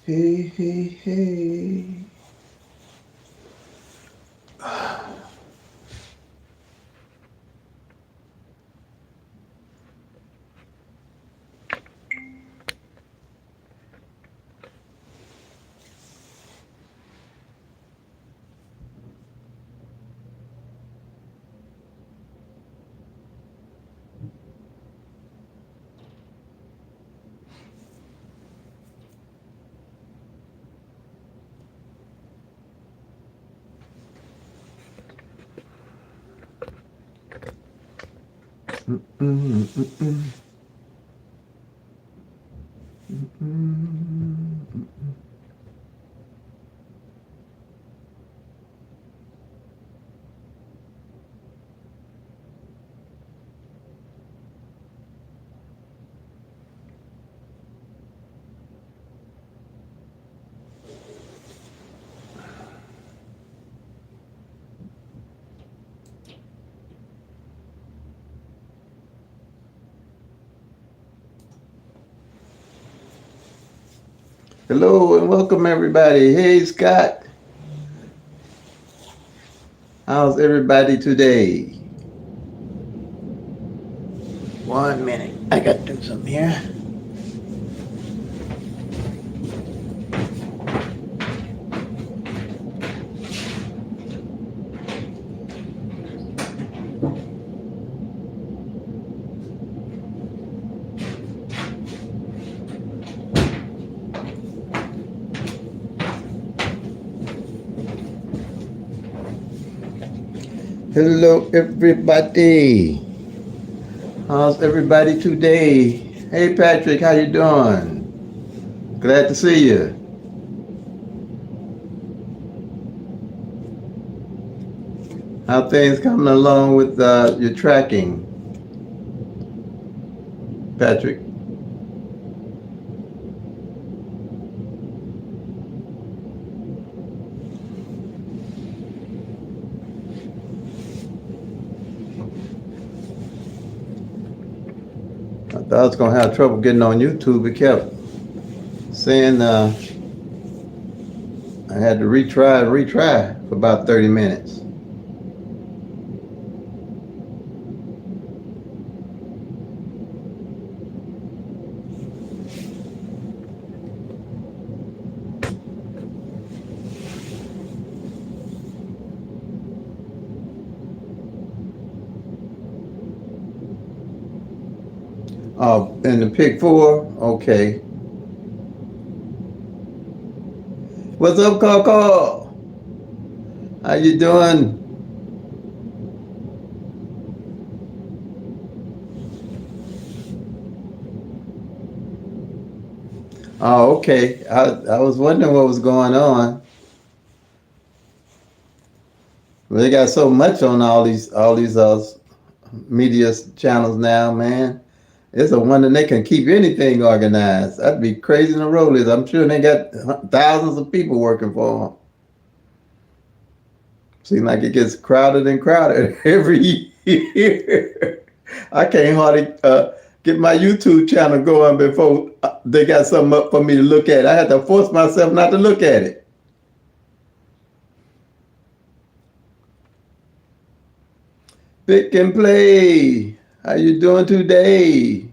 Hey, hey, hey. Mm, mm, mm, mm. Hello and welcome everybody. Hey Scott, how's everybody today? 1 minute. I got to do something here. Hello everybody. How's everybody today? Hey Patrick, how you doing? Glad to see you. How things coming along with your tracking, Patrick? I thought I was gonna have trouble getting on YouTube. It kept saying I had to retry for about 30 minutes. In the pick four, okay. What's up, Coco? How you doing? Oh, okay. I was wondering what was going on. Well, they got so much on all these media channels now, man. It's a wonder they can keep anything organized. That'd be crazy in the rollers. I'm sure they got thousands of people working for them. Seems like it gets crowded and crowded every year. I can't hardly get my YouTube channel going before they got something up for me to look at. I had to force myself not to look at it. Pick and play. How you doing today?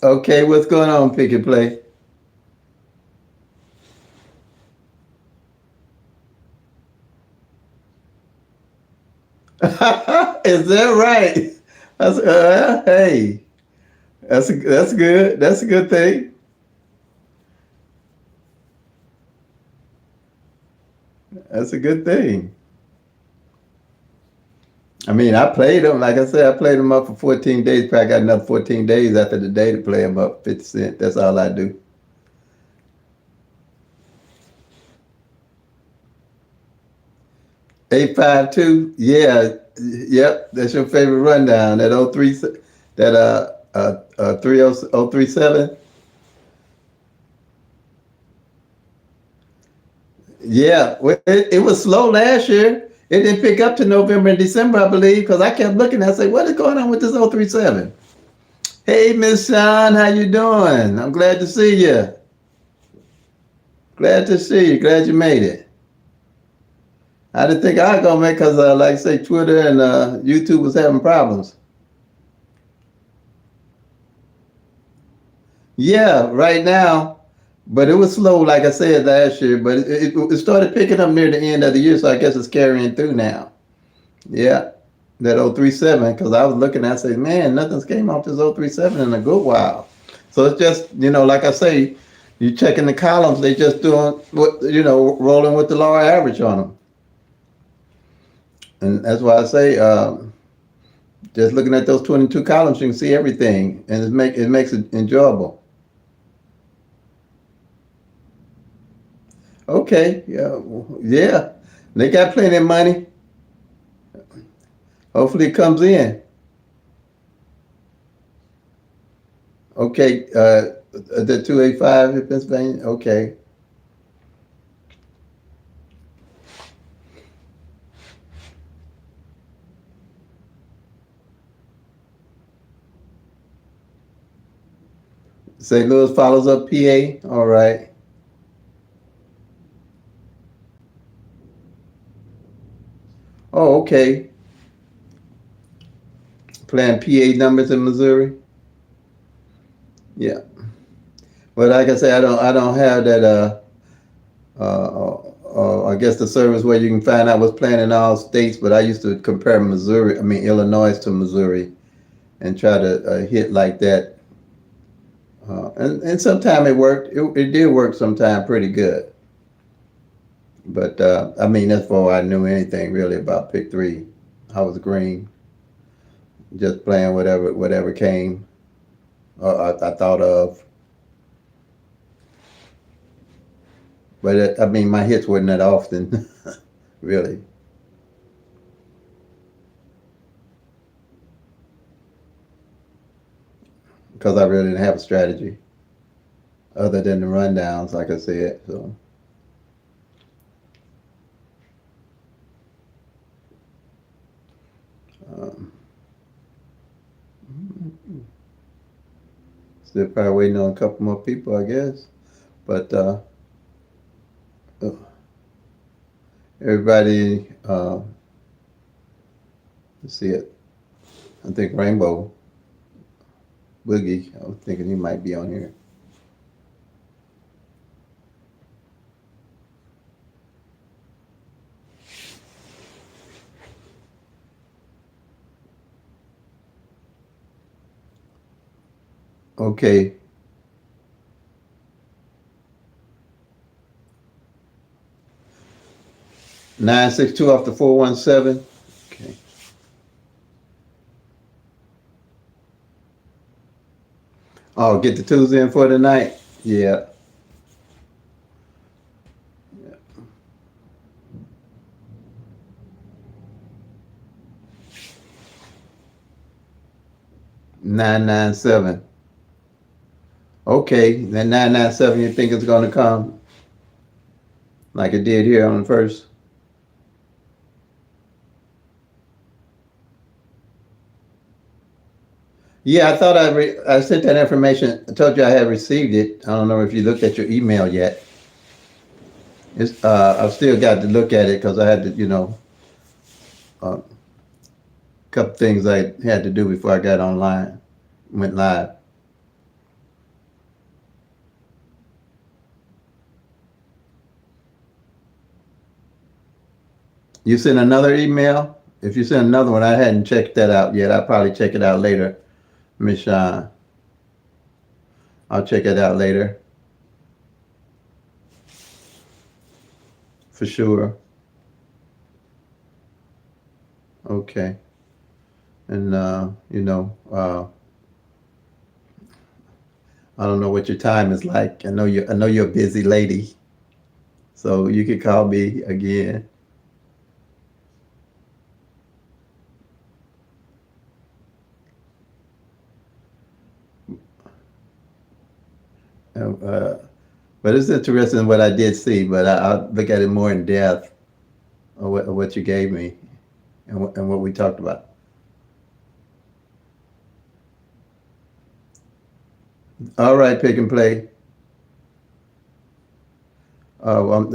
Okay, what's going on, Pick and Play? Is that right? Hey, that's good. That's a good thing. That's a good thing. I mean, I played them. Like I said, I played them up for 14 days. Probably got another 14 days after the day to play them up 50 cents. That's all I do. 852. Yeah. Yep. That's your favorite rundown. That 03. that 30037. Yeah, well, it was slow last year. It didn't pick up to November and December, I believe, because I kept looking. I said, "What is going on with this 037?" Hey, Miss Sean, how you doing? I'm glad to see you. Glad to see you. Glad you made it. I didn't think I was gonna make because, like I say, Twitter and YouTube was having problems. Yeah, right now, but it was slow, like I said last year. But it started picking up near the end of the year, so I guess it's carrying through now. Yeah, that 037, because I was looking, I said, man, nothing's came off this 037 in a good while. So it's just, like I say, you checking the columns, they just doing what, rolling with the lower average on them. And that's why I say, just looking at those 22 columns, you can see everything, and it makes it enjoyable. Okay, yeah, yeah, they got plenty of money. Hopefully, it comes in. Okay, the 285 in Pennsylvania. Okay, St. Louis follows up PA. All right. Oh, okay. Playing PA numbers in Missouri. Yeah, but like I say, I don't have that. I guess the service where you can find out what's playing in all states. But I used to compare Illinois to Missouri, and try to hit like that. And sometimes it worked. It did work sometime pretty good. But that's before I knew anything really about pick three. I was green, just playing whatever came. I thought of. But my hits wasn't that often, really, because I really didn't have a strategy other than the rundowns, like I said. So, um, still probably waiting on a couple more people, I guess. But everybody, let's see it. I think Rainbow Boogie. I was thinking he might be on here. Okay, 962 off the 417. Okay. Oh, get the twos in for tonight. Yeah. 997. Okay, that 997 you think it's gonna come like it did here on the first? Yeah, I thought I sent that information. I told you I had received it. I don't know if you looked at your email yet. I've still got to look at it because I had to, a couple things I had to do before I got online, went live. You sent another email? If you sent another one, I hadn't checked that out yet. I'll probably check it out later, Miss Shawn. I'll check it out later for sure. Okay. And I don't know what your time is like. I know you're a busy lady, so you could call me again. But it's interesting what I did see. But I'll look at it more in depth of what you gave me and what we talked about. All right, pick and play. Uh,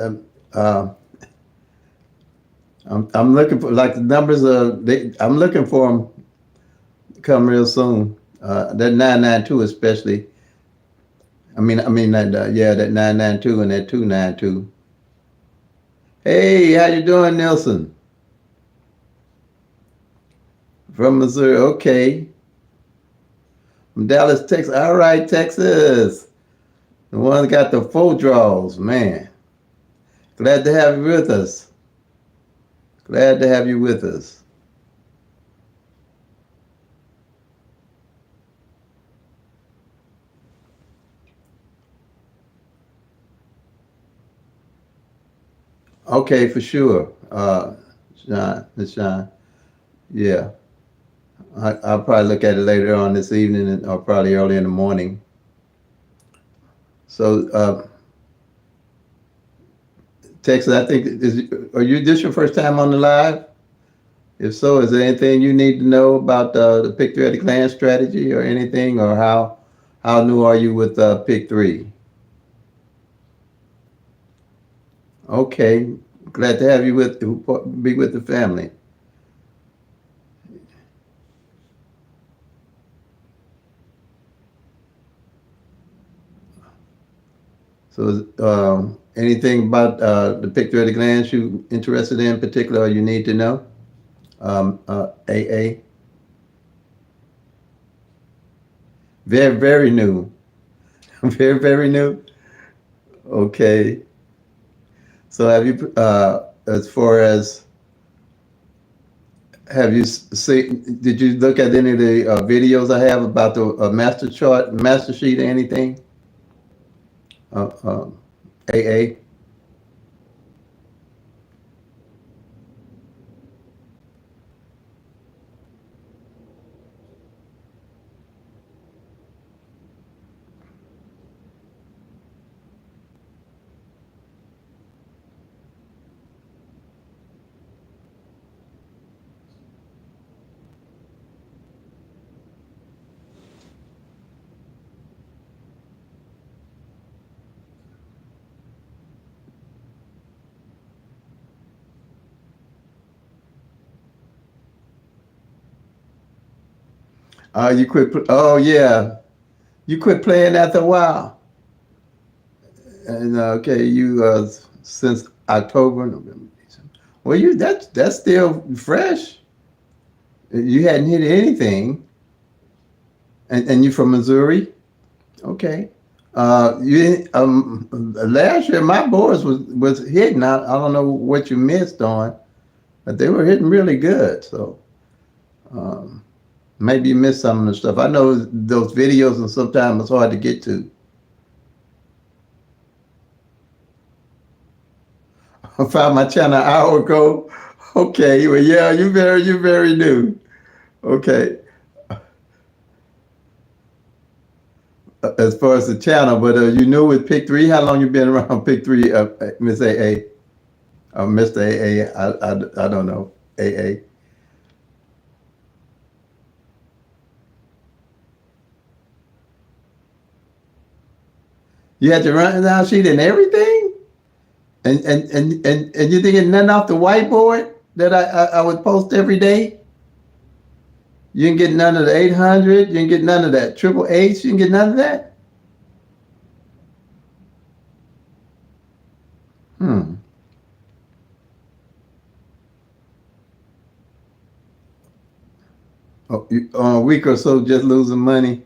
I'm looking for like the numbers. I'm looking for them come real soon. That 992 especially. I mean that yeah, that 992 and that 292. Hey, how you doing, Nelson? From Missouri. Okay. From Dallas, Texas. All right, Texas. The one that got the four draws, man. Glad to have you with us. Glad to have you with us. Okay, for sure. Miss Sean. Yeah. I'll probably look at it later on this evening or probably early in the morning. So, Texas, I think, are you this your first time on the live? If so, is there anything you need to know about the pick three at a glance strategy or anything, or how new are you with pick three? Okay, glad to have you be with the family. So, anything about the pick three at a glance you interested in particular, or you need to know? AA, very new, very new. Okay. So have you, as far as, have you seen, did you look at any of the videos I have about the master chart, master sheet or anything? Uh, AA? You quit, oh yeah, you quit playing after a while. And okay, you, since October, November, December. Well, that's still fresh. You hadn't hit anything. And you from Missouri? Okay. You last year my boards was hitting. I don't know what you missed on, but they were hitting really good. So um, maybe you missed some of the stuff. I know those videos and sometimes it's hard to get to. I found my channel an hour ago. Okay, well yeah, you very new. Okay. As far as the channel, but you knew with Pick Three. How long you been around Pick Three, Miss AA, Mr. AA? I don't know AA. You had to run down sheet and everything, and you didn't get nothing off the whiteboard that I would post every day. You didn't get none of the 800. You didn't get none of that triple H. You didn't get none of that. Hmm. Oh, a week or so just losing money.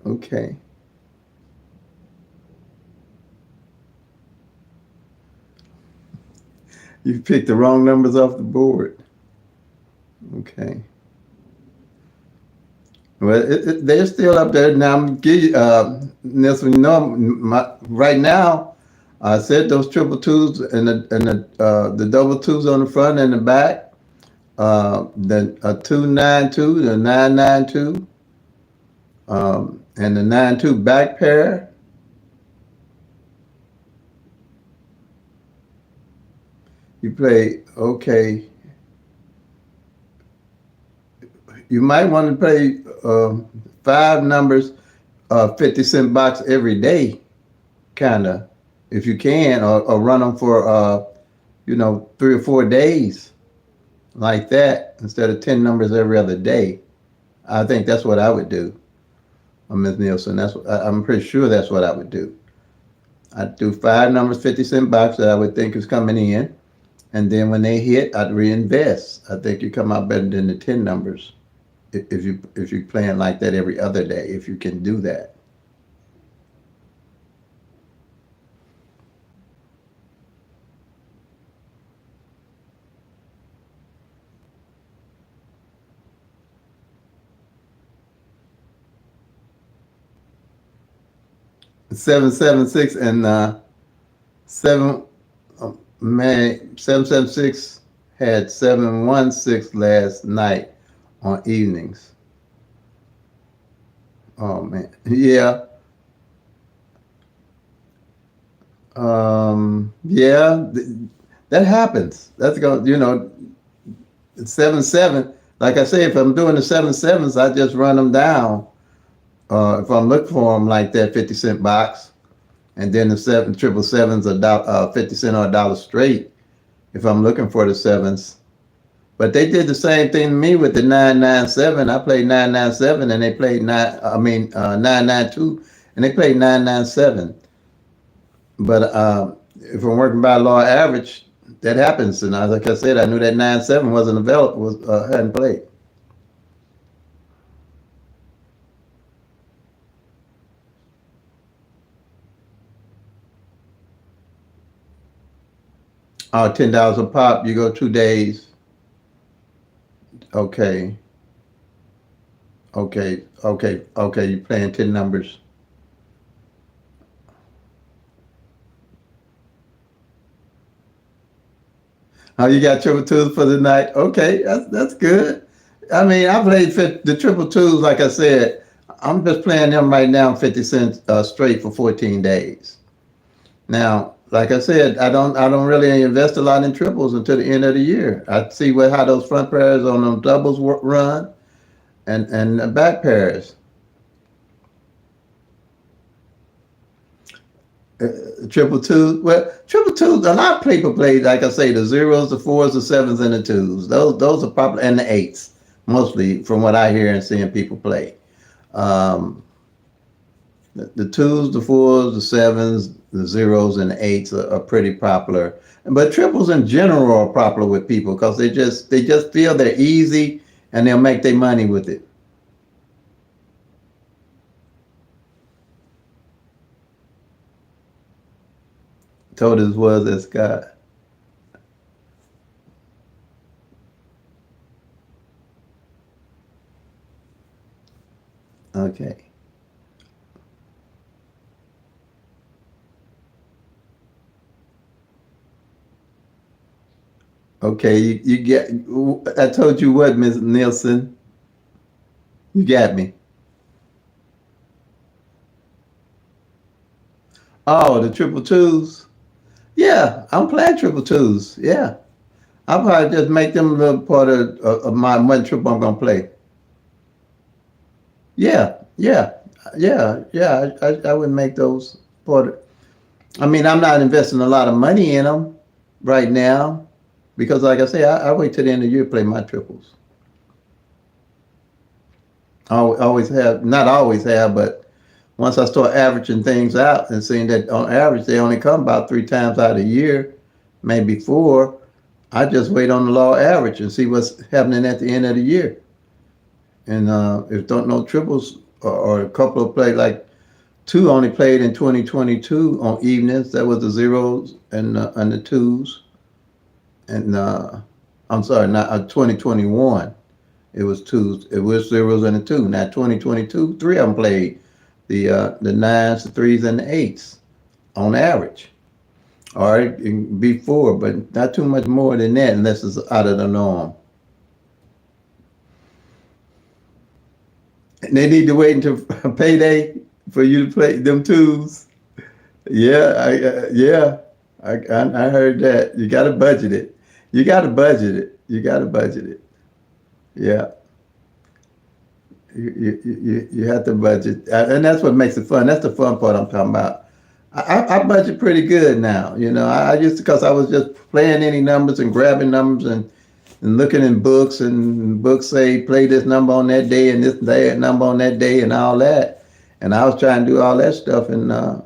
Okay. You picked the wrong numbers off the board. Okay. Well, they're still up there now. I'm give you, Nelson. You know, right now, I said those triple twos and the double twos on the front and the back. The 292, the 992. And the 9-2 back pair, you play, okay. You might want to play five numbers, 50-cent box every day, kind of, if you can, or run them for, 3 or 4 days like that instead of 10 numbers every other day. I think that's what I would do, Ms. Nielsen. I'm pretty sure that's what I would do. I'd do five numbers, 50-cent box that I would think is coming in. And then when they hit, I'd reinvest. I think you come out better than the 10 numbers if you're playing like that every other day, if you can do that. Seven seven six and seven man 776 had 716 last night on evenings. Oh man, yeah, yeah, that happens. That's going, 7-7. Like I say, if I'm doing the 7-7s, I just run them down. If I'm looking for them like that 50-cent box, and then the 7-7-7s are 50 cent or $1 straight. If I'm looking for the sevens, but they did the same thing to me with the 997. I played 997, and they played 992, and they played 997. But if I'm working by law average, that happens. And like I said, I knew that 9-7 wasn't available, hadn't played. $10 a pop. You go 2 days. Okay, okay. You're playing 10 numbers. Oh, you got triple twos for the night. Okay, that's good. I mean, I played the triple twos. Like I said, I'm just playing them right now, 50 cents straight for 14 days. Now, like I said, I don't really invest a lot in triples until the end of the year. I see how those front pairs on them doubles run, and the back pairs. Triple twos. Well, triple twos. A lot of people play, like I say, the zeros, the fours, the sevens, and the twos. Those are popular, and the eights, mostly from what I hear and seeing people play. Um, the twos, the fours, the sevens, the zeros, and the eights are pretty popular. But triples in general are popular with people because they just feel they're easy and they'll make their money with it. Told as was as God. Okay. Okay, you get. I told you what, Ms. Nielsen. You got me. Oh, the triple twos. Yeah, I'm playing triple twos. Yeah, I'll probably just make them a little part of my one triple I'm gonna play. Yeah, yeah, yeah. I would make those part. I mean, I'm not investing a lot of money in them right now because, like I say, I wait till the end of the year to play my triples. I always have, not always have, but once I start averaging things out and seeing that on average they only come about 3 times out of a year, maybe four, I just wait on the law average and see what's happening at the end of the year. And if don't know triples or a couple of play like two only played in 2022 on evenings. That was the zeros and the twos. And I'm sorry, not 2021. It was twos. It was zeros and a two. Now 2022, three of them played the nines, the threes, and the eights on average. All right, it can be four, but not too much more than that unless it's out of the norm. And they need to wait until payday for you to play them twos. Yeah, I heard that. You got to budget it. You got to budget it. You got to budget it. Yeah, you have to budget, and that's what makes it fun. That's the fun part I'm talking about. I budget pretty good now. You know, I used to because I was just playing any numbers and grabbing numbers and looking in books and books say play this number on that day and this day number on that day and all that. And I was trying to do all that stuff and I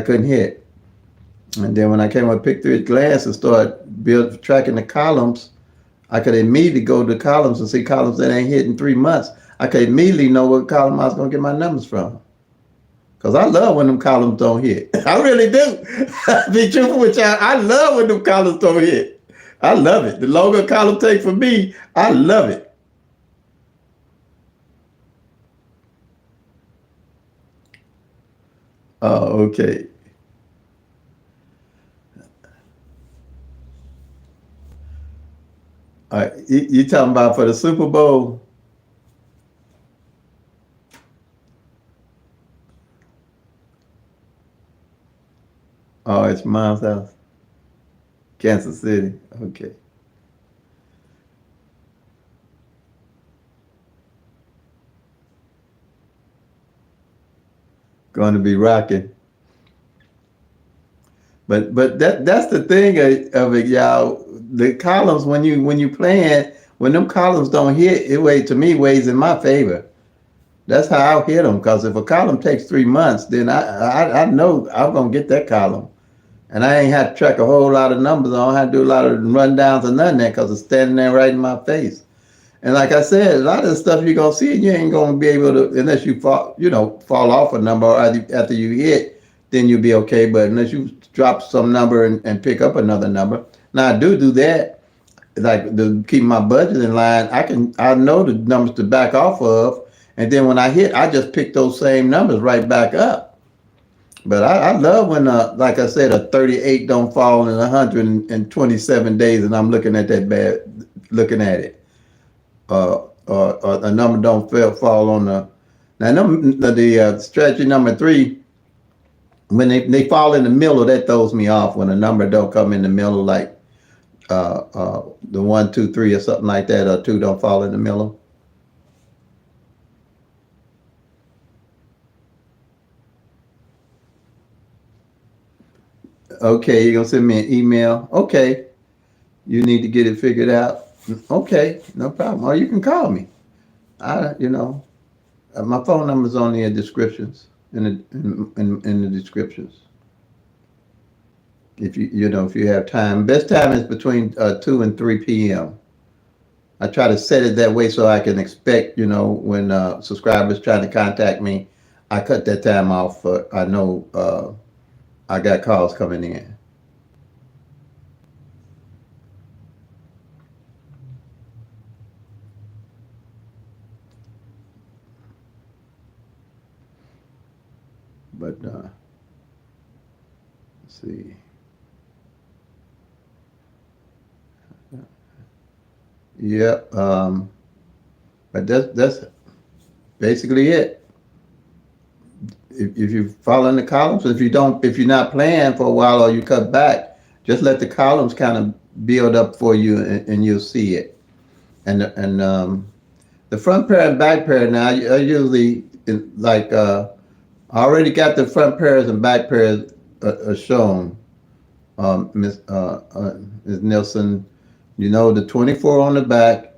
couldn't hit. And then when I came with Pick Three Glass and started tracking the columns, I could immediately go to columns and see columns that ain't hit in 3 months. I could immediately know what column I was gonna get my numbers from. Cause I love when them columns don't hit. I really do. Be truthful with y'all. I love when them columns don't hit. I love it. The longer a column take for me, I love it. Oh, okay. All right. You talking about for the Super Bowl? Oh, it's Mom's house, Kansas City. Okay. Going to be rocking. But that's the thing of it, y'all. The columns when you playing when them columns don't hit, it weighs in my favor. That's how I'll hit them. Because if a column takes 3 months, then I know I'm gonna get that column, and I ain't had to track a whole lot of numbers. I don't have to do a lot of rundowns or nothing there because it's standing there right in my face. And like I said, a lot of the stuff you're gonna see, you ain't gonna be able to unless you fall off a number or after you hit, then you'll be okay. But unless you drop some number and pick up another number, now I do that, like to keep my budget in line. I know the numbers to back off of, and then when I hit, I just pick those same numbers right back up. But I love when, like I said, a 38 don't fall in 127 days, and I'm looking at that looking at it. Or a number don't fall on the now the strategy number three when they fall in the middle that throws me off when a number don't come in the middle like the 1 2 3 or something like that or two don't fall in the middle. Okay, you're gonna send me an email. Okay, you need to get it figured out. Okay, no problem. Or you can call me. My phone number's on the descriptions in the descriptions. If you have time, best time is between 2 and 3 p.m. I try to set it that way so I can expect when subscribers trying to contact me, I cut that time off. I know I got calls coming in. But let's see. Yep. But that's basically it. If you follow in the columns, if you're not playing for a while or you cut back, just let the columns kind of build up for you and you'll see it. And the front pair and back pair now, I usually like I already got the front pairs and back pairs shown. Ms. Nielsen, the 24 on the back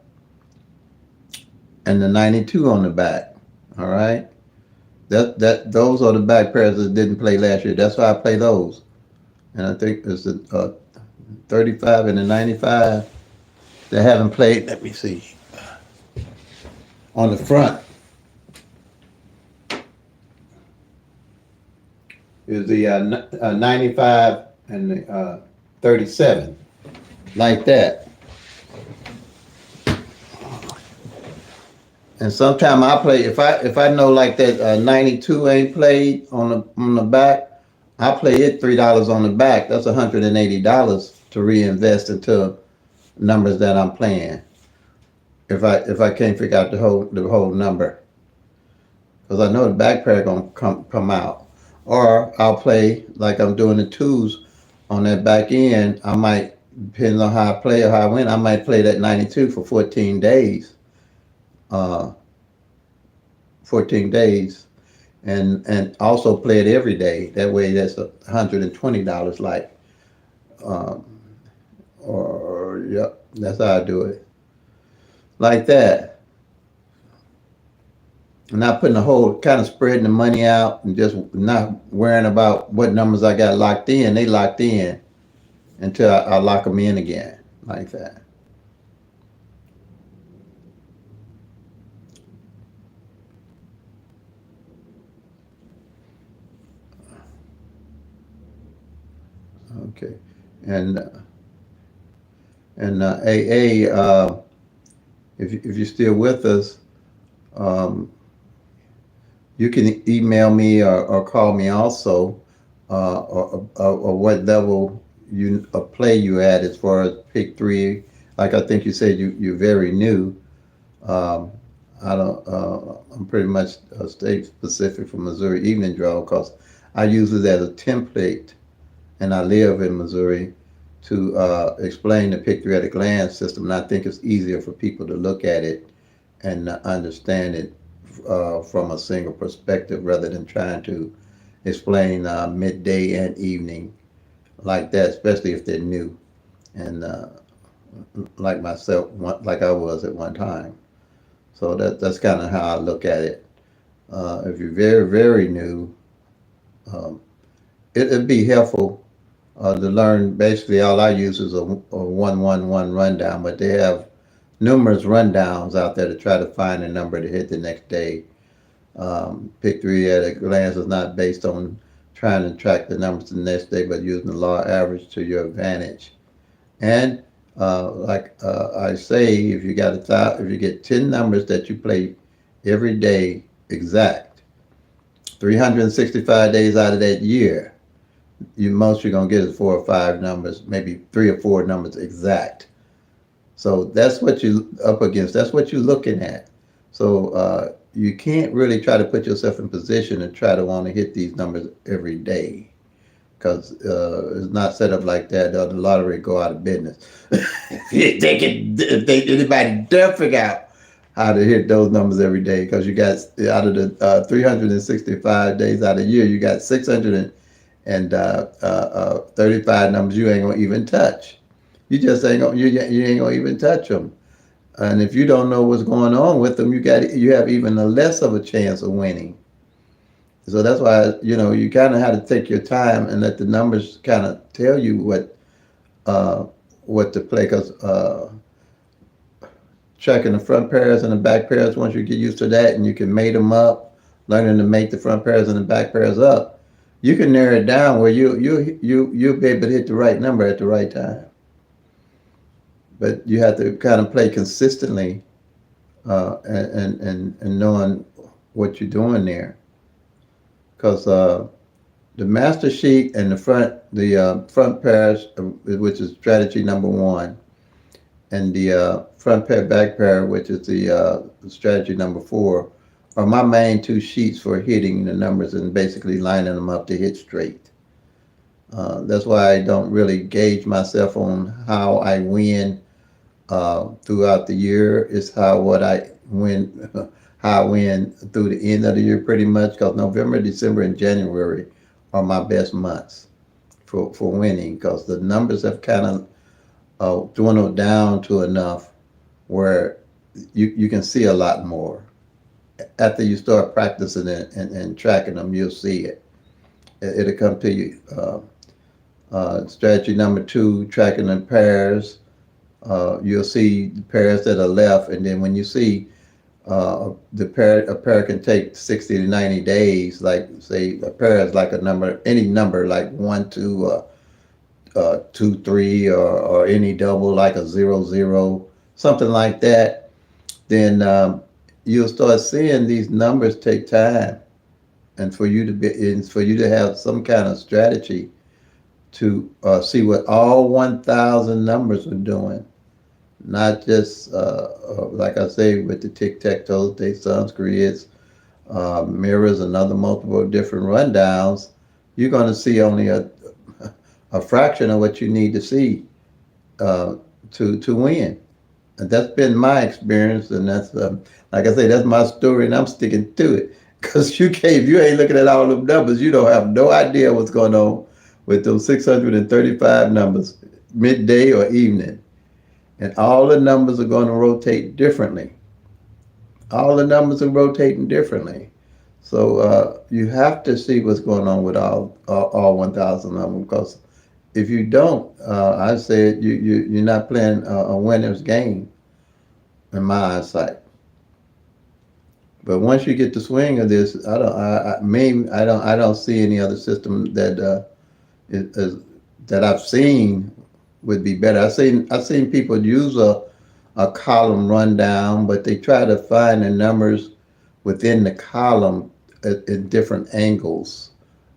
and the 92 on the back. All right. Those are the back pairs that didn't play last year. That's why I play those. And I think it's the 35 and the 95 that haven't played. Let me see. On the front is the 95 and the 37, like that. And sometime I play if I know like that 92 ain't played on the back, I play it $3 on the back. That's $180 to reinvest into numbers that I'm playing. if I can't figure out the whole number, because I know the back pair gonna come out, or I'll play like I'm doing the twos on that back end. I might, depending on how I play or how I win, I might play that 92 for 14 days. Uh, 14 days, and also play it every day. That way, that's $120. Like, um, or yep, that's how I do it. Like that. Not putting the whole kind of spreading the money out and just not worrying about what numbers I got locked in. They locked in until I lock them in again, like that. Okay, and AA, if you're still with us, um, you can email me or call me also, or what level you a play you at as far as pick three. Like I think you said, you're very new. Um, I don't. I'm pretty much state specific for Missouri Evening Draw because I use it as a template, and I live in Missouri to explain the pick three at a glance system. And I think it's easier for people to look at it and understand it from a single perspective rather than trying to explain midday and evening like that, especially if they're new and like myself, like I was at one time. So that's kind of how I look at it. If you're very, very new, um, it'd be helpful to learn. Basically, all I use is a 111 rundown, but they have numerous rundowns out there to try to find a number to hit the next day. Pick three at a glance is not based on trying to track the numbers the next day, but using the law average to your advantage. And like I say, if you get 10 numbers that you play every day exact, 365 days out of that year, you're gonna get is four or five numbers, maybe three or four numbers exact. So that's what you're up against. That's what you're looking at. So you can't really try to put yourself in position and try to want to hit these numbers every day because it's not set up like that. The lottery go out of business. If anybody dare figure out how to hit those numbers every day, because you got out of the 365 days out of the year, you got 635 numbers you ain't gonna even touch. You just ain't gonna you ain't gonna even touch them. And if you don't know what's going on with them, you have even a less of a chance of winning. So that's why you kind of have to take your time and let the numbers kind of tell you uh, what to play. Because checking the front pairs and the back pairs, once you get used to that and you can mate them up, learning to make the front pairs and the back pairs up, you can narrow it down where you'll be able to hit the right number at the right time. But you have to kind of play consistently and knowing what you're doing there. Because the master sheet and the front pairs, which is strategy number one, and the front pair, back pair, which is the strategy number four, are my main two sheets for hitting the numbers and basically lining them up to hit straight. That's why I don't really gauge myself on how I win throughout the year. It's what I win, how I win through the end of the year, pretty much. Because November, December, and January are my best months for winning. Because the numbers have kind of dwindled down to enough where you can see a lot more. After you start practicing it and tracking them, you'll see it. It'll come to you. Strategy number two, tracking in pairs. You'll see the pairs that are left, and then when you see a pair can take 60 to 90 days. Like say a pair is like a number, any number like 1, 2, 2, 3, or any double like a 0, 0, something like that. Then you'll start seeing these numbers take time, and for you to have some kind of strategy to see what all 1,000 numbers are doing. not just like I say with the tic tac toe, they sons creates mirrors and other multiple different rundowns. You're going to see only a fraction of what you need to see uh, to win. And that's been my experience, and that's like I say, that's my story, and I'm sticking to it. Because if you ain't looking at all them numbers, you don't have no idea what's going on with those 635 numbers, midday or evening, and all the numbers are going to rotate differently. All the numbers are rotating differently. So you have to see what's going on with all 1,000 of them, because if you don't, I said you're not playing a winner's game in my eyesight. But once you get the swing of this, I don't see any other system that is that I've seen would be better. I've seen people use a column rundown, but they try to find the numbers within the column at different angles.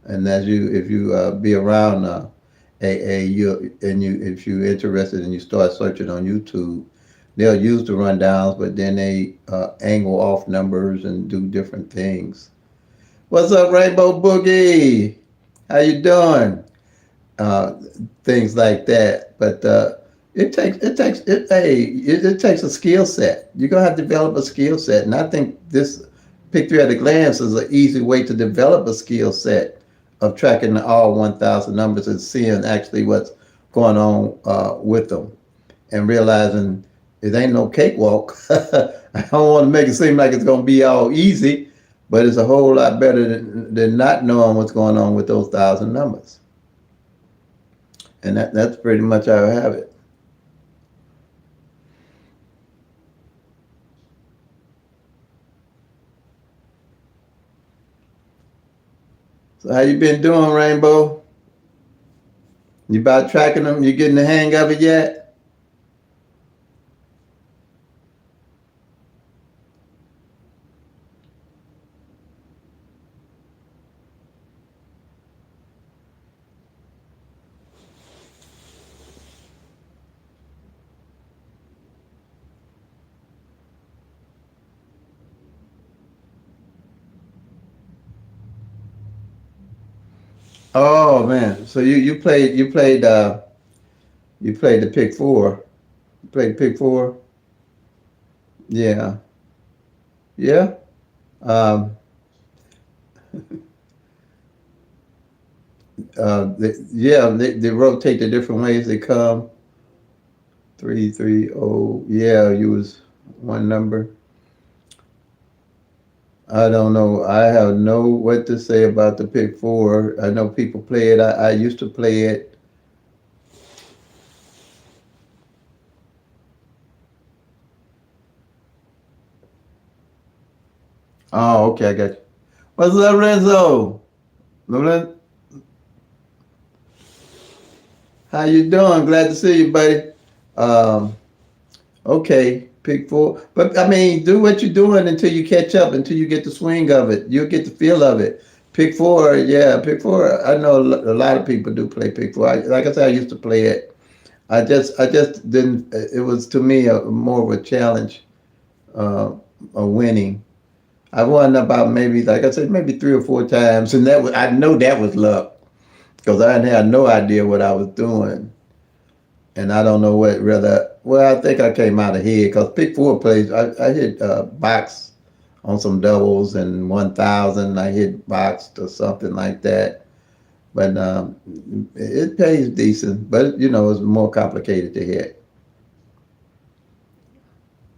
And as you, if you be around if you're interested and you start searching on YouTube, they'll use the rundowns, but then they angle off numbers and do different things. What's up, Rainbow Boogie? How you doing? uh, Things like that. But it takes a skill set. You're gonna have to develop a skill set, and I think this pick three at a glance is an easy way to develop a skill set of tracking all 1,000 numbers and seeing actually what's going on with them, and realizing it ain't no cakewalk. I don't want to make it seem like it's gonna be all easy, but it's a whole lot better than not knowing what's going on with those 1,000 numbers. And that's pretty much how I have it. So how you been doing, Rainbow? You about tracking them? You getting the hang of it yet? Oh man, so you played the pick four. You played pick four. Yeah, yeah. Um, they rotate the different ways they come. 330. Yeah, you was one number. I don't know. I have no what to say about the pick four. I know people play it. I used to play it. Oh, okay, I got you. What's up, Renzo? Loren- How you doing? Glad to see you, buddy. Um, okay, pick four. But I mean, do what you're doing until you catch up, until you get the swing of it. You'll get the feel of it. Pick four, yeah, pick four. I know a lot of people do play pick four. Like I said, I used to play it. I just didn't. It was to me more of a challenge, uh, of winning. I won about maybe, like I said, maybe three or four times, and I know that was luck because I had no idea what I was doing, and I don't know what rather. Well, I think I came out ahead because pick four plays. I hit box on some doubles and 1,000. I hit box or something like that, but it pays decent. But it's more complicated to hit.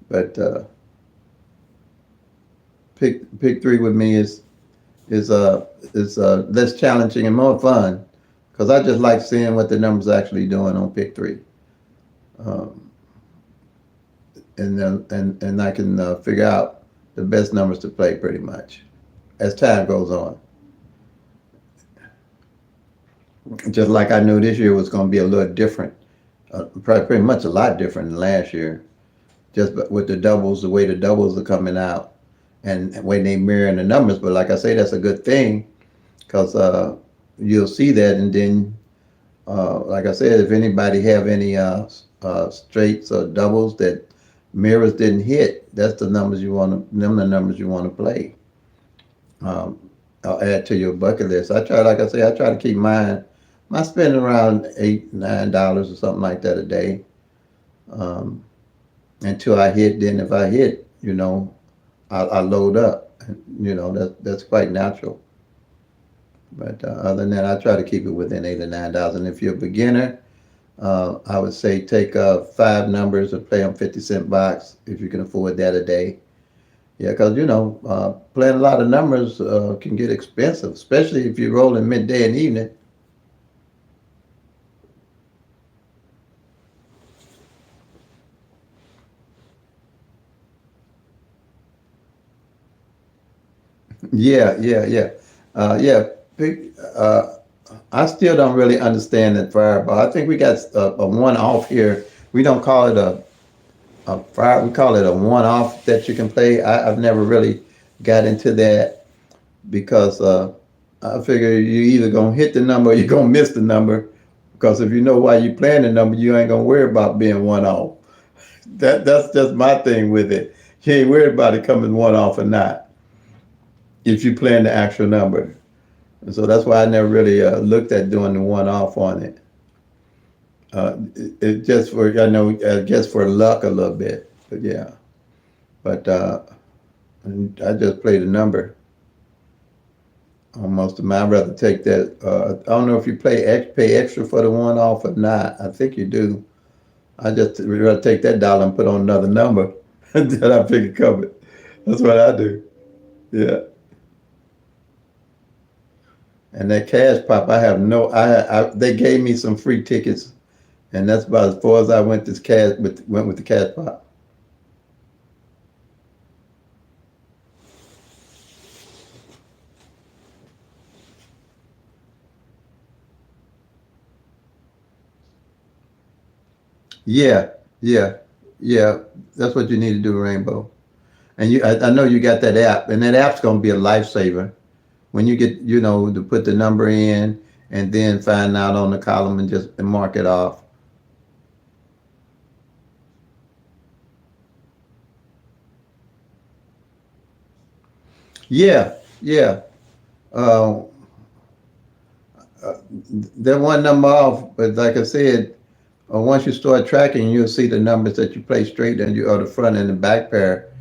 But pick three with me is less challenging and more fun because I just like seeing what the numbers are actually doing on pick three, um, and I can figure out the best numbers to play pretty much as time goes on. Just like I knew this year was going to be a little different, probably pretty much a lot different than last year. Just with the doubles, the way the doubles are coming out, and when they mirror the numbers. But like I say, that's a good thing because you'll see that, and then like I said, if anybody have any straights or doubles that mirrors didn't hit, that's the numbers you want to, them the numbers you want to play. Um, I'll add to your bucket list. I try, like I say, I try to keep my spending around $8, $9 or something like that a day. Um, until I hit, then if I hit, I load up. That's quite natural. But other than that, I try to keep it within $8 or $9. And if you're a beginner, I would say take 5 numbers and play them 50-cent box if you can afford that a day. Yeah, because playing a lot of numbers can get expensive, especially if you're rolling midday and evening. Yeah, yeah, yeah, yeah. I still don't really understand that fireball. I think we got a one off here. We don't call it a fire. We call it a one off that you can play. I've never really got into that because I figure you either gonna hit the number or you're gonna miss the number. Because if you know why you playing the number, you ain't gonna worry about being one off. That's just my thing with it. You ain't worried about it coming one off or not if you playing the actual number. And so that's why I never really looked at doing the one off on it. It just for I guess for luck a little bit, but yeah. But I just play the number on most of mine. I'd rather take that. I don't know if you pay extra for the one off or not. I think you do. I just would rather take that dollar and put on another number that I figure covered. That's what I do. Yeah. And that cash pop, I have no. They gave me some free tickets, and that's about as far as I went. Went with the cash pop. Yeah, yeah, yeah. That's what you need to do, Rainbow. And I know you got that app, and that app's gonna be a lifesaver when you get, to put the number in and then find out on the column and just mark it off. Yeah, yeah. Uh, that one number off, but like I said, once you start tracking, you'll see the numbers that you play straight and you or the front and the back pair,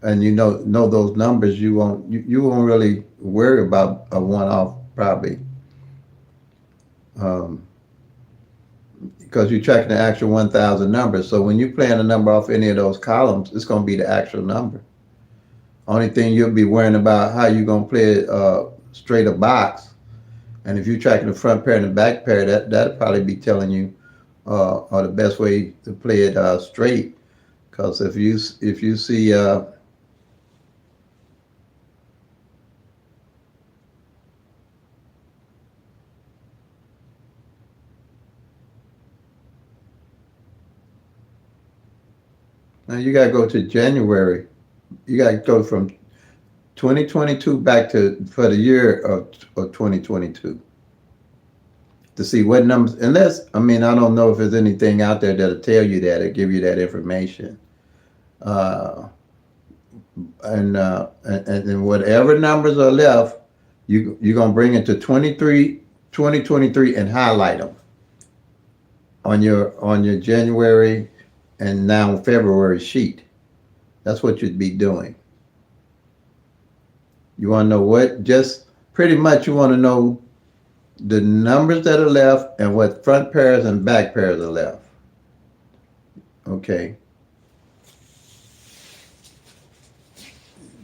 and know those numbers. You won't really worry about a one off probably. Um, because you're tracking the actual 1,000 numbers. So when you're playing a number off any of those columns, it's going to be the actual number. Only thing you'll be worrying about how you're going to play it straight a box. And if you're tracking the front pair and the back pair, that'll probably be telling you or the best way to play it straight. Because if you see now you got to go to January. You got to go from 2022 back to for the year of 2022 to see what numbers. Unless I don't know if there's anything out there that'll tell you that or give you that information. Uh, and then whatever numbers are left, you're gonna bring it to 2023 and highlight them on your January and now February sheet. That's what you'd be doing. You want to know what? Just pretty much you want to know the numbers that are left and what front pairs and back pairs are left. Okay.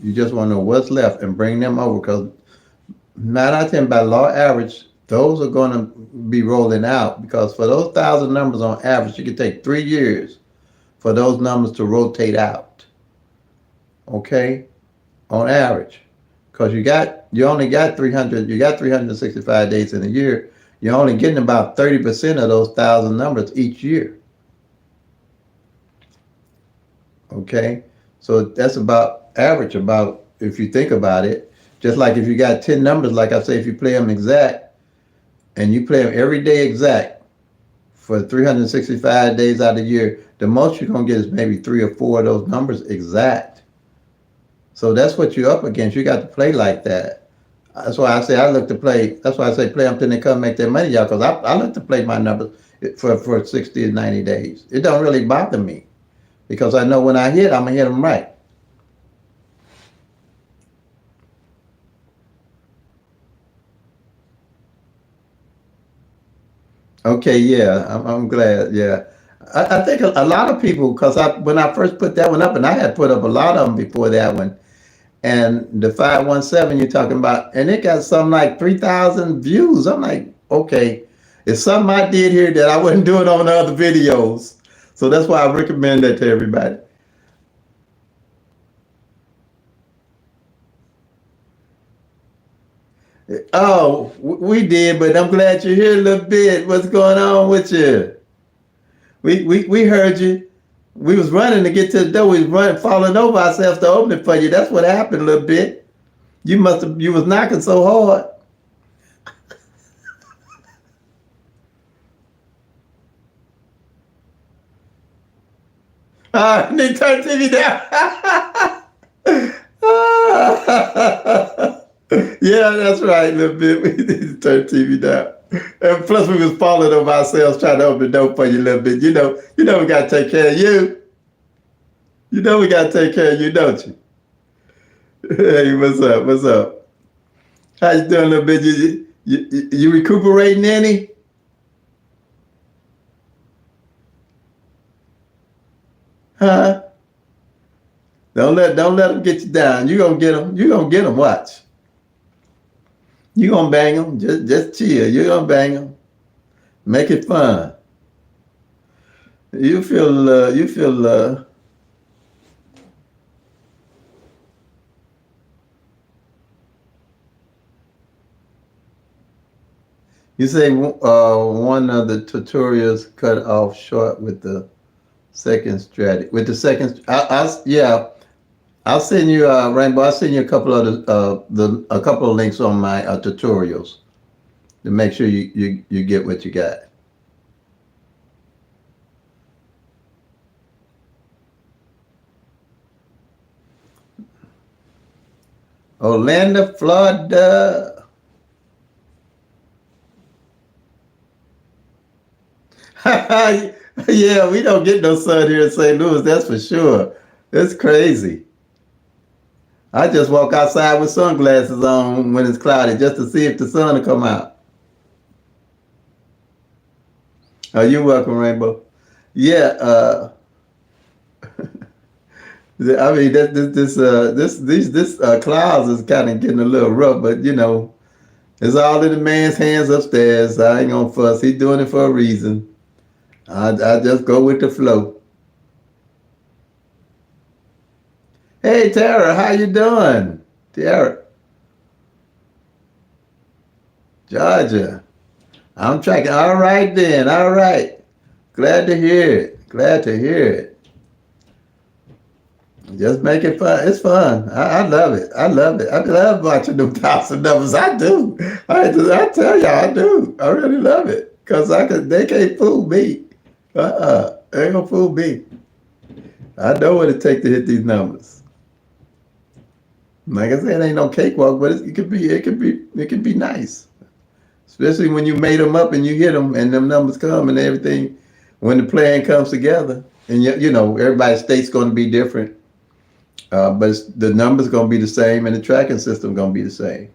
You just want to know what's left and bring them over because 9 out of 10 by law average, those are going to be rolling out because for those 1,000 numbers on average, you can take 3 years for those numbers to rotate out. Okay, on average, because you only got 300, you got 365 days in a year. You're only getting about 30% of those 1,000 numbers each year. Okay, so that's about average. About if you think about it, just like if you got 10 numbers, like I say, if you play them exact and you play them every day exact for 365 days out of the year, the most you're going to get is maybe 3 or 4 of those numbers exact. So that's what you're up against. You got to play like that. That's why I say I look to play. That's why I say play them till they come make their money, y'all, because I look to play my numbers for 60 to 90 days. It don't really bother me because I know when I hit, I'm going to hit them right. Okay, yeah, I'm glad. Yeah, I think a lot of people, because when I first put that one up, and I had put up a lot of them before that one, and the 517 you're talking about, and it got something like 3,000 views. I'm like, okay, it's something I did here that I wasn't doing on the other videos, so that's why I recommend that to everybody. Oh, we did, but I'm glad you're here a little bit. What's going on with you? We heard you. We was running to get to the door. We was running, falling over ourselves to open it for you. That's what happened a little bit. You was knocking so hard. And they turned TV down. Yeah, that's right, little bit. We need to turn TV down. And plus we was falling over ourselves trying to open the door for you a little bit. You know we gotta take care of you. You know we gotta take care of you, don't you? Hey, what's up? What's up? How you doing, little bit? You recuperating any? Huh? Don't let them get you down. You gonna get them. You gonna get them. Watch. You gonna bang them. Just chill. You gonna bang them. Make it fun. You feel. You feel. You say one of the tutorials cut off short with the second strategy. With the second, yeah. I'll send you Rainbow. I'll send you a couple of a couple of links on my tutorials to make sure you get what you got. Orlando, Florida. Yeah, we don't get no sun here in St. Louis. That's for sure. It's crazy. I just walk outside with sunglasses on when it's cloudy just to see if the sun will come out. Oh, you're welcome, Rainbow. Yeah, I mean this clouds is kind of getting a little rough, but it's all in the man's hands upstairs. I ain't gonna fuss. He's doing it for a reason. I just go with the flow. Hey Tara, how you doing? Tara, Georgia. I'm tracking. All right then. All right. Glad to hear it. Glad to hear it. Just make it fun. It's fun. I love it. I love it. I love watching them tops and numbers. I do. I tell y'all, I do. I really love it because they can't fool me. They ain't gonna fool me. I know what it takes to hit these numbers. Like I said, it ain't no cakewalk, but it can be nice, especially when you made them up and you hit them and them numbers come and everything. When the plan comes together, and everybody's state's going to be different, but the numbers going to be the same and the tracking system going to be the same.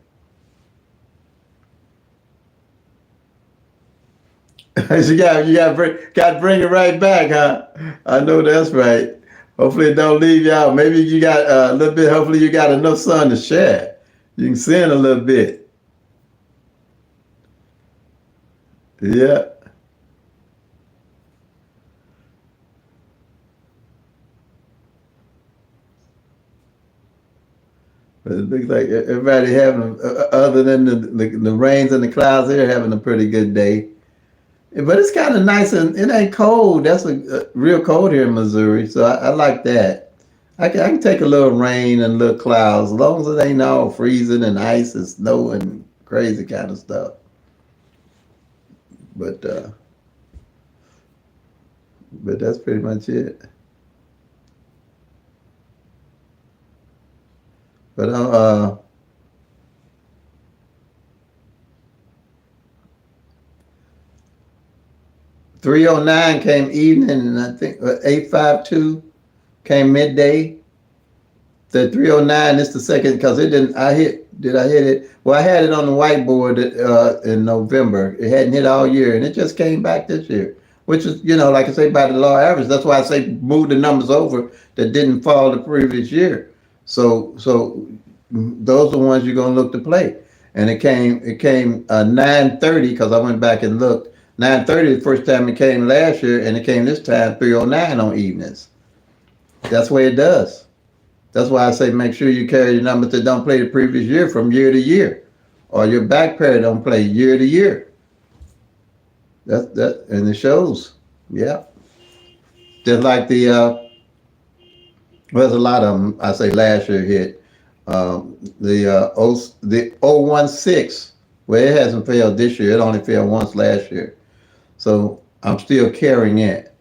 So you got to bring it right back, huh? I know that's right. Hopefully it don't leave you out. Maybe you got a little bit. Hopefully you got enough sun to share. You can send a little bit. Yeah. But it looks like everybody having, other than the rains and the clouds, they're having a pretty good day. But it's kind of nice and it ain't cold. That's a real cold here in Missouri, so I like that. I can take a little rain and a little clouds as long as it ain't all freezing and ice and snow and crazy kind of stuff. But But that's pretty much it. But 309 came evening, and I think 852 came midday. The 309 is the second because it didn't. I hit. Did I hit it? Well, I had it on the whiteboard in November. It hadn't hit all year, and it just came back this year, which is, like I say, by the law average. That's why I say move the numbers over that didn't fall the previous year. So those are the ones you're gonna look to play. And it came 9:30 because I went back and looked. 9:30 the first time it came last year, and it came this time 309 on evenings. That's the way it does. That's why I say make sure you carry your numbers that don't play the previous year from year to year, or your back pair don't play year to year. That and it shows. Yeah, just like there's a lot of them. I say last year hit the 016. Well, it hasn't failed this year. It only failed once last year. So I'm still carrying it.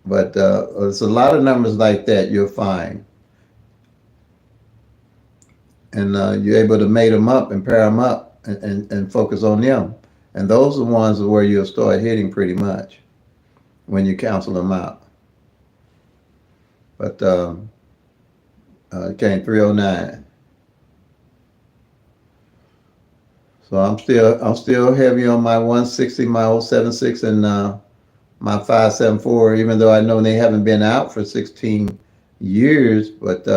But it's a lot of numbers like that you'll find. And you're able to mate them up and pair them up and focus on them. And those are the ones where you'll start hitting pretty much when you cancel them out. But it came 309. So I'm still heavy on my 160, my 076, and my 574. Even though I know they haven't been out for 16 years, but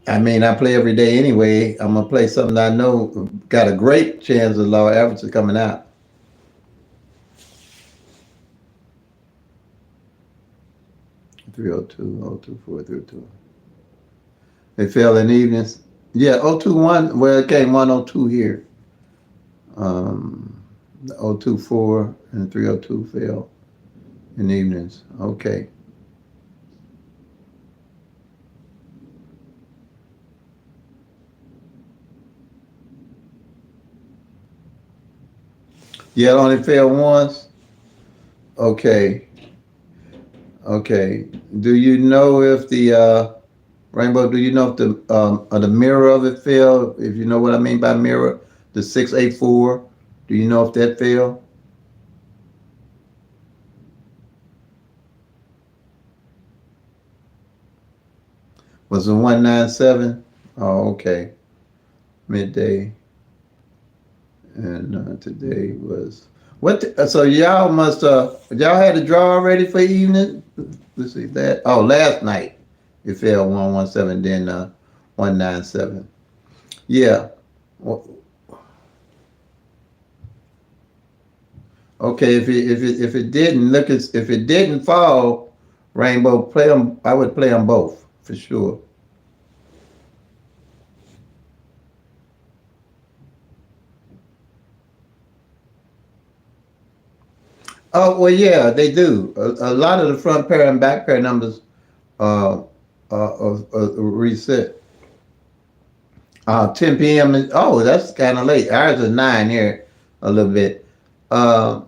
I mean, I play every day anyway. I'm gonna play something I know got a great chance of lower averages coming out. Three oh two, 024, 302. They fell in evenings. Yeah, 021. Well, it came 102 here. 024 and 302 fell in evenings. Okay. Yeah, it only fell once. Okay. Okay. Do you know if the Rainbow? Do you know if the mirror of it fell? If you know what I mean by mirror, the 684. Do you know if that fell? Was it 197? Oh, okay. Midday. And today was what? So y'all must y'all had a draw already for evening. Let's see that. Oh, last night it fell 117, then 197. Yeah. Well, okay. If it didn't if it didn't fall, Rainbow, play them. I would play them both for sure. Oh well, yeah, they do. A lot of the front pair and back pair numbers uh, reset. 10 p.m. Oh, that's kind of late. Ours is 9 here, a little bit. Uh,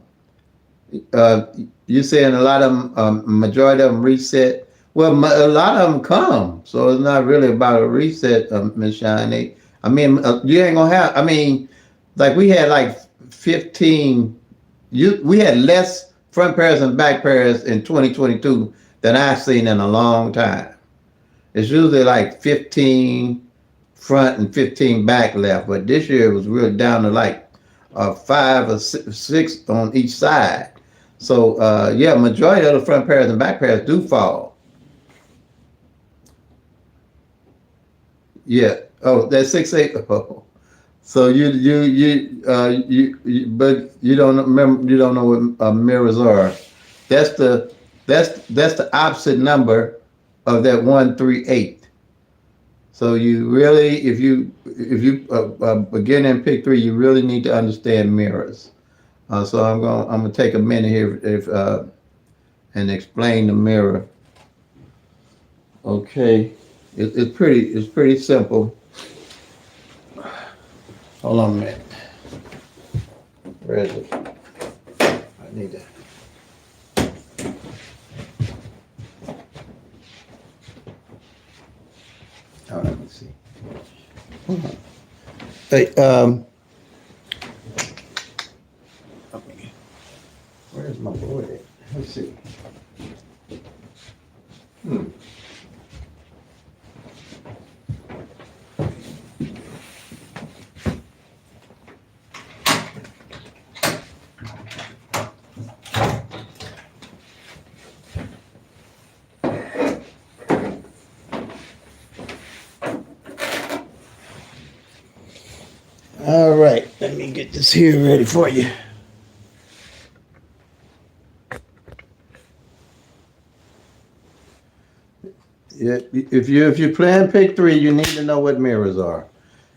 uh, you saying a lot of them, majority of them reset. Well, a lot of them come, so it's not really about a reset, Miss Shiny. I mean, you ain't gonna have. I mean, like we had like 15. We had less front pairs and back pairs in 2022 than I've seen in a long time. It's usually like 15 front and 15 back left, but this year it was really down to like 5 or 6 on each side. So yeah, majority of the front pairs and back pairs do fall. Yeah. Oh, that's 6 8. Oh. So but you don't remember. You don't know what mirrors are. That's the opposite number of that 138. So you really, if you begin in pick three, you really need to understand mirrors. So I'm gonna take a minute here and explain the mirror. Okay, it's pretty simple. Hold on a minute. Where is it? I need to. Oh, let me see. Hold on. Hey, okay. Where's my board at? Let's see. All right, let me get this here ready for you. Yeah, if you're playing pick three, you need to know what mirrors are,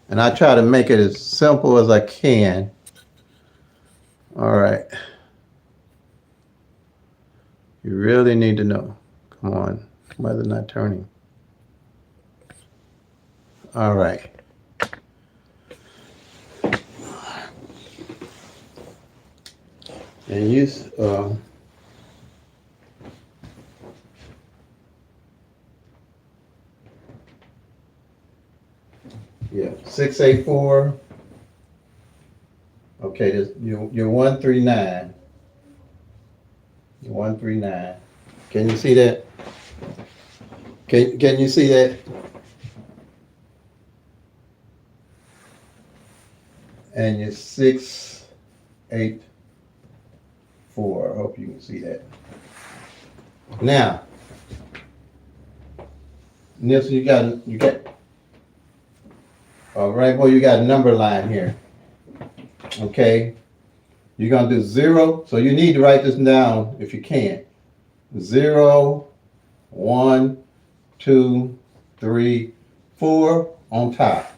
and I try to make it as simple as I can. All right, you really need to know. Come on, why is it not turning? All right. And use yeah, 684. Okay, this you're 139. You're 139. Can you see that? Can you see that? And you're 684. I hope you can see that. Now, Nilsson, you got all right, boy, you got a number line here. Okay, you're gonna do 0. So you need to write this down if you can. 0, 1, 2, 3, 4 on top.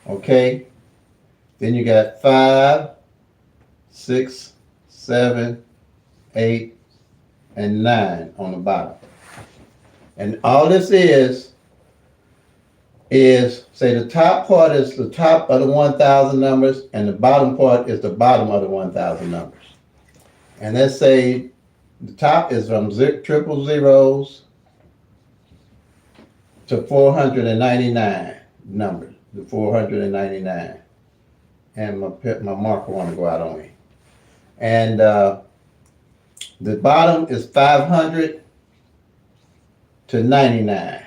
Okay. Then you got 5, 6, 7, 8, and 9 on the bottom. And all this is say the top part is the top of the 1,000 numbers, and the bottom part is the bottom of the 1,000 numbers. And let's say the top is from triple zeros to 499 numbers, the 499. And my marker want to go out on me. And the bottom is 500 to 99.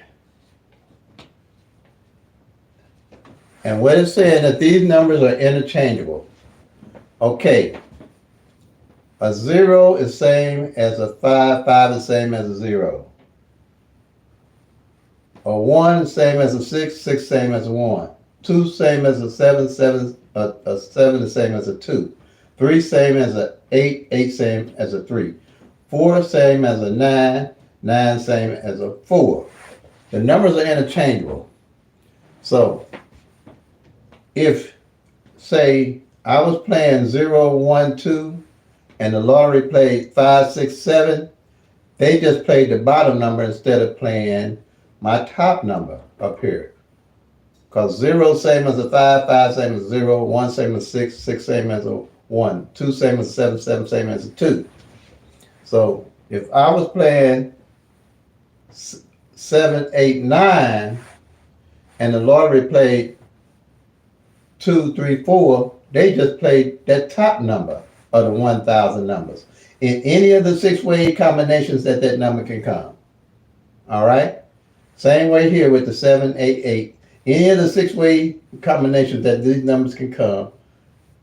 And what it's saying that these numbers are interchangeable. Okay, a 0 is same as a 5, 5 is same as a 0. A 1 is same as a 6, 6 same as a 1. 2 same as a 7, 7 a 7 is same as a 2. 3 same as a 8, 8 same as a 3. 4 same as a 9, 9 same as a 4. The numbers are interchangeable. So if, say, I was playing 0, 1, 2, and the lottery played 5, 6, 7, they just played the bottom number instead of playing my top number up here. Because 0 same as a 5, 5 same as 0, 1 same as 6, 6 same as a 1, 2 same as 7, 7 same as a 2. So if I was playing 7, 8, 9, and the lottery played 2, 3, 4, they just played that top number of the 1,000 numbers in any of the 6-way combinations that number can come. All right? Same way here with the 7, 8, 8. Any of the 6-way combinations that these numbers can come,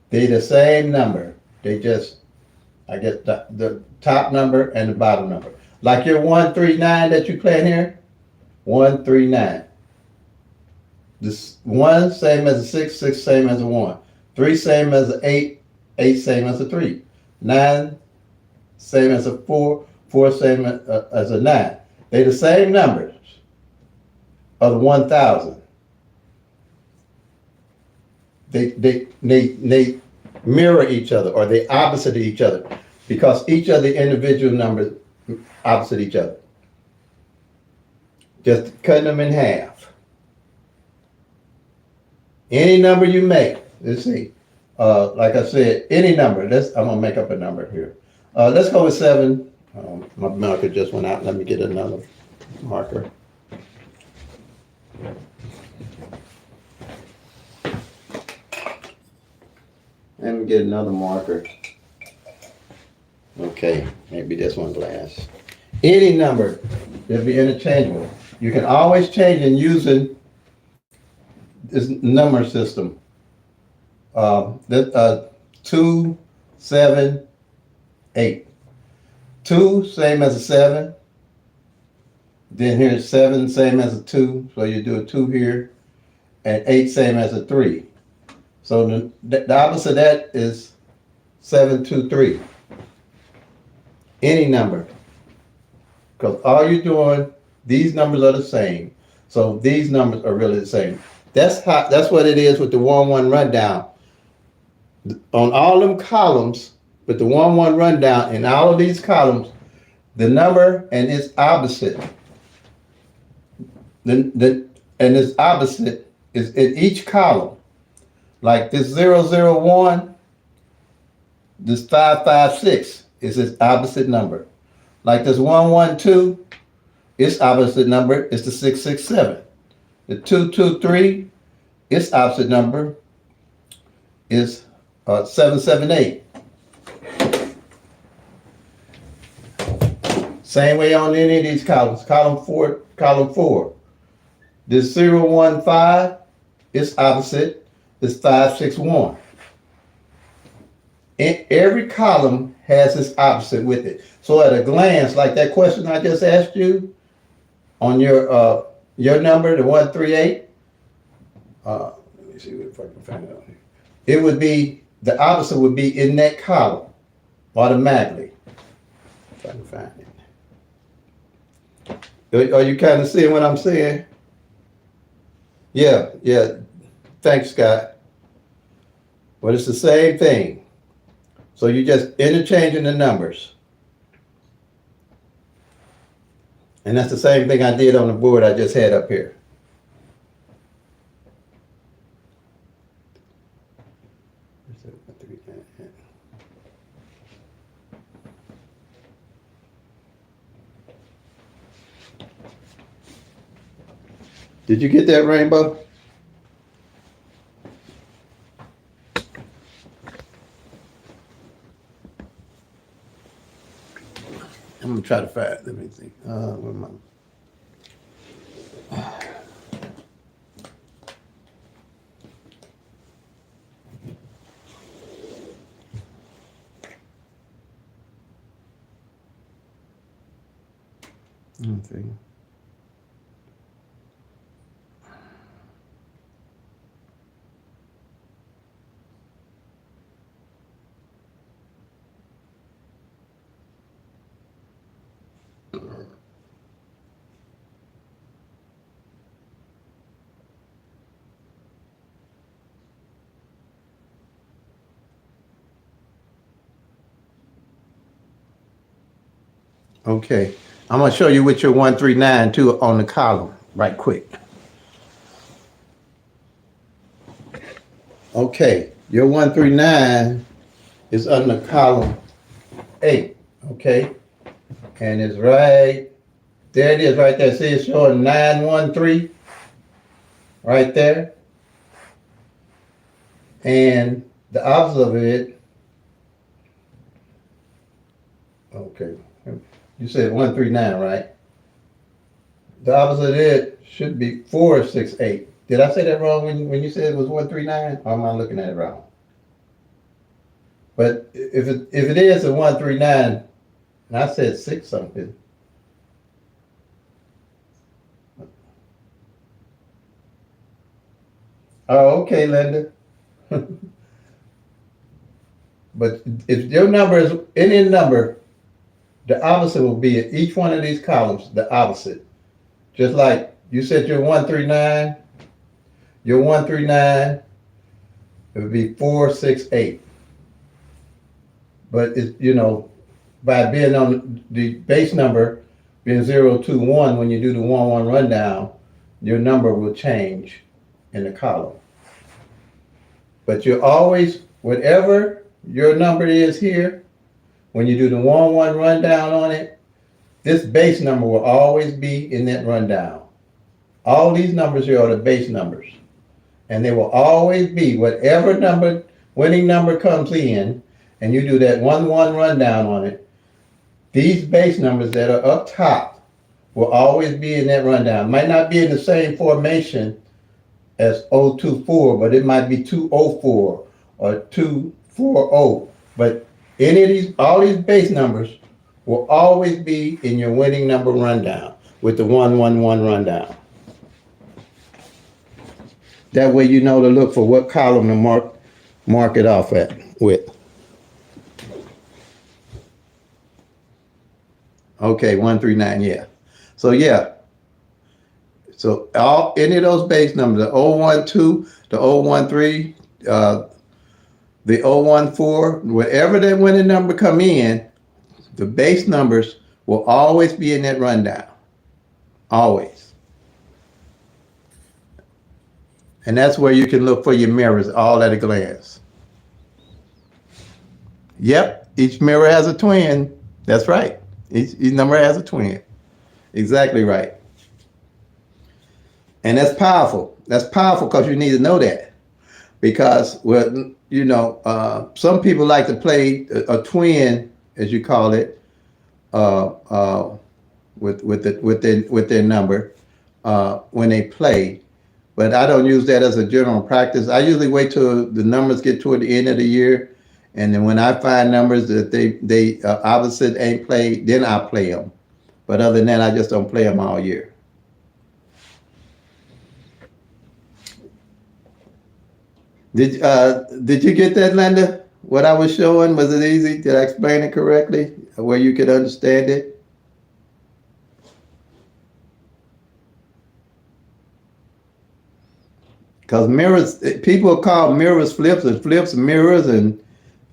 they're the same number. They just, I guess, the top number and the bottom number. Like your 139 that you playing here, 139. This 1 same as a 6, 6 same as a 1. 3 same as a 8, 8 same as a 3. 9 same as a 4, 4 same as a 9. They're the same numbers of the 1,000. They mirror each other, or they opposite each other, because each of the individual numbers opposite each other. Just cutting them in half. Any number you make, let's see, Like I said, any number. I'm gonna make up a number here. Let's go with 7. My marker just went out. Let me get another marker. Let me get another marker. Okay, maybe this one glass. Any number, it'll be interchangeable. You can always change in using this number system. 2, 7, 8. 2, same as a 7. Then here's 7, same as a 2. So you do a 2 here. And 8, same as a 3. So the opposite of that is 7, 2, 3. Any number. Because all you're doing, these numbers are the same. So these numbers are really the same. That's what it is with the 1-1 rundown. On all them columns, with the 1-1 rundown in all of these columns, the number and its opposite, and its opposite is in each column. Like this 001, this 556 is its opposite number. Like this 112, its opposite number is the 667. The 223, its opposite number is 778. Same way on any of these columns. Column 4. This 015, its opposite is 561. And every column has its opposite with it. So at a glance, like that question I just asked you on your number, the 138. Let me see if I can find it on here. It would be, the opposite would be in that column automatically. If I can find it. Are you kind of seeing what I'm saying? Yeah. Thanks, Scott. But it's the same thing. So you're just interchanging the numbers. And that's the same thing I did on the board I just had up here. Did you get that, Rainbow? I'm gonna try to find it. Let me see. Where am I? Let's see. Okay, I'm gonna show you with your 139 too on the column right quick. Okay, your 139 is under column 8. Okay, and it's right there. It is right there. See, it's showing 913 right there, and the opposite of it. Okay. You said 139, right? The opposite of it should be 468. Did I say that wrong when you said it was 139? Or am I looking at it wrong? But if it is a 139, and I said 6 something. Oh, okay, Linda. But if your number is any number, the opposite will be at each one of these columns, the opposite. Just like you said your 139, it would be 468. But it's, by being on the base number being 021, when you do the 1-1 rundown, your number will change in the column. But you're always whatever your number is here, when you do the 1-1 rundown on it, this base number will always be in that rundown. All these numbers here are the base numbers. And they will always be whatever number, winning number comes in, and you do that 1-1 rundown on it, these base numbers that are up top will always be in that rundown. Might not be in the same formation as 024, but it might be 204 or 240. But any of these, all these base numbers will always be in your winning number rundown with the 1-1-1 rundown. That way you know to look for what column to mark it off at with. Okay, 139, yeah. So yeah. So any of those base numbers, the 012, the 013, the 014, wherever that winning number come in, the base numbers will always be in that rundown. Always. And that's where you can look for your mirrors all at a glance. Yep, each mirror has a twin. That's right. Each number has a twin. Exactly right. And that's powerful. That's powerful because you need to know that. Because, well, you know, some people like to play a twin, as you call it, with their number when they play. But I don't use that as a general practice. I usually wait till the numbers get toward the end of the year, and then when I find numbers that they opposite ain't played, then I play them. But other than that, I just don't play them all year. Did you get that, Linda? What I was showing, was it easy? Did I explain it correctly, where you could understand it? Because mirrors, people call mirrors flips and flips mirrors, and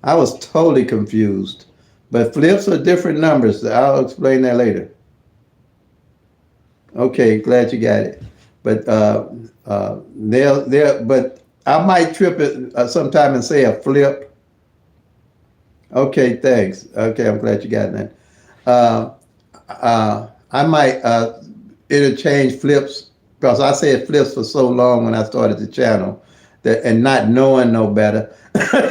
I was totally confused. But flips are different numbers. I'll explain that later. Okay, glad you got it. But but I might trip it sometime and say a flip. Okay, thanks. Okay, I'm glad you got that. I might interchange flips, because I said flips for so long when I started the channel, that and not knowing no better,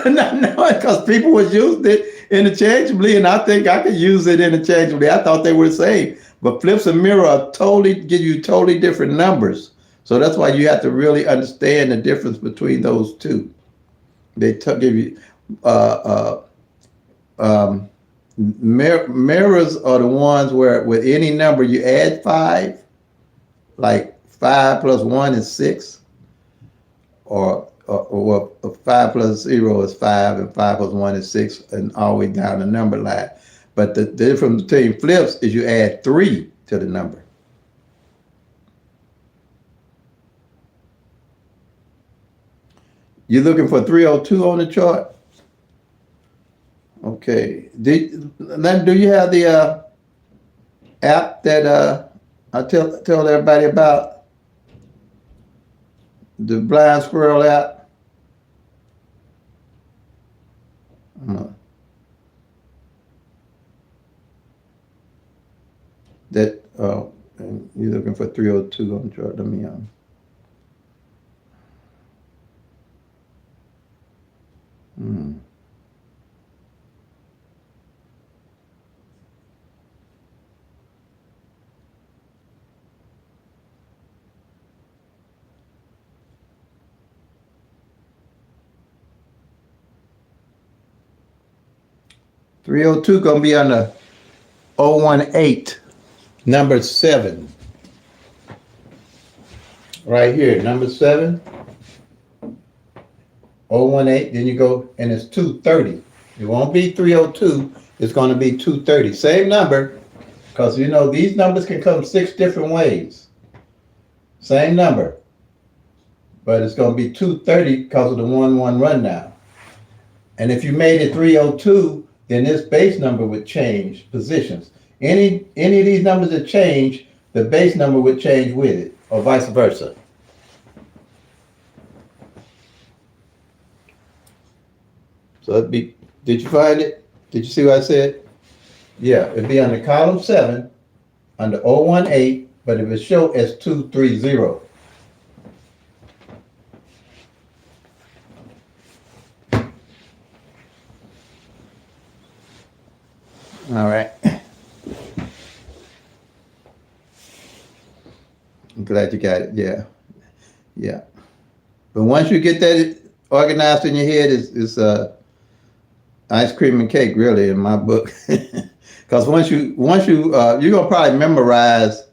not knowing, because people was using it interchangeably, and I think I could use it interchangeably. I thought they were the same, but flips and mirror are give you totally different numbers. So that's why you have to really understand the difference between those two. They give you mirrors are the ones where with any number you add 5, like 5 plus 1 is 6, or 5 plus 0 is 5, and 5 plus 1 is 6, and all the way down the number line. But the difference between flips is you add 3 to the number. You're looking for 302 on the chart? Okay. Do you have the app that I tell everybody about? The Blind Squirrel app? You're looking for 302 on the chart. Let me 302 gonna be on the 018, number 7. Right here, number 7. 018, then you go, and it's 230. It won't be 302, it's gonna be 230. Same number, because you know these numbers can come 6 different ways. Same number, but it's gonna be 230 because of the 1-1 rundown. And if you made it 302, then this base number would change positions. Any of these numbers that change, the base number would change with it, or vice versa. So it'd be, did you find it? Did you see what I said? Yeah, it'd be under column 7, under 018, but it would show as 230. All right. I'm glad you got it. Yeah. Yeah. But once you get that organized in your head, it's ice cream and cake, really, in my book. Because once you you're gonna probably memorize.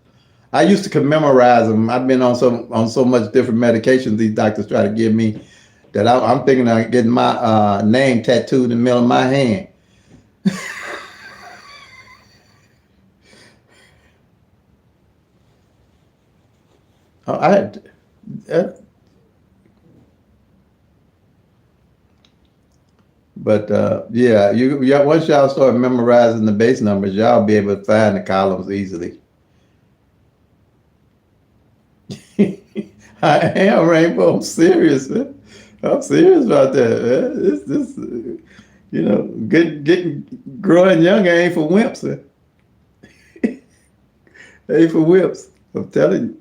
I used to memorize them. I've been on so much different medications these doctors try to give me that I'm thinking of getting my name tattooed in the middle of my hand. I uh, But yeah, once y'all start memorizing the base numbers, y'all be able to find the columns easily. I am Rainbow. I'm serious, man. I'm serious about that, man. This, getting growing young ain't for wimps, man. Ain't for wimps. I'm telling you.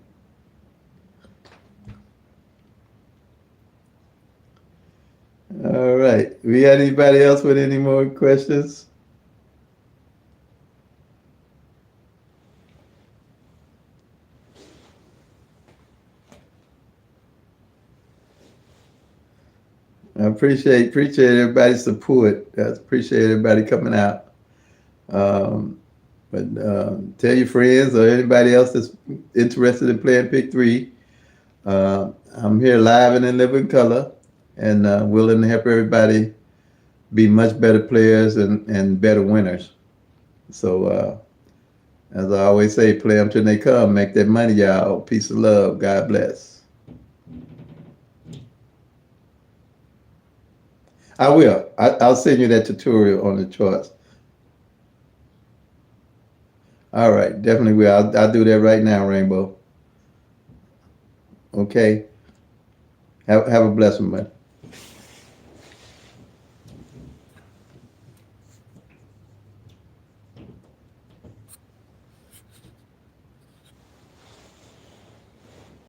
All right. We got anybody else with any more questions? I appreciate everybody's support. I appreciate everybody coming out. But tell your friends or anybody else that's interested in playing Pick 3. I'm here live and in living color, and willing to help everybody be much better players and better winners. So as I always say, play them till they come. Make that money, y'all. Peace and love. God bless. I will. I'll send you that tutorial on the charts. All right, definitely will. I'll do that right now, Rainbow. Okay. Have a blessing, man.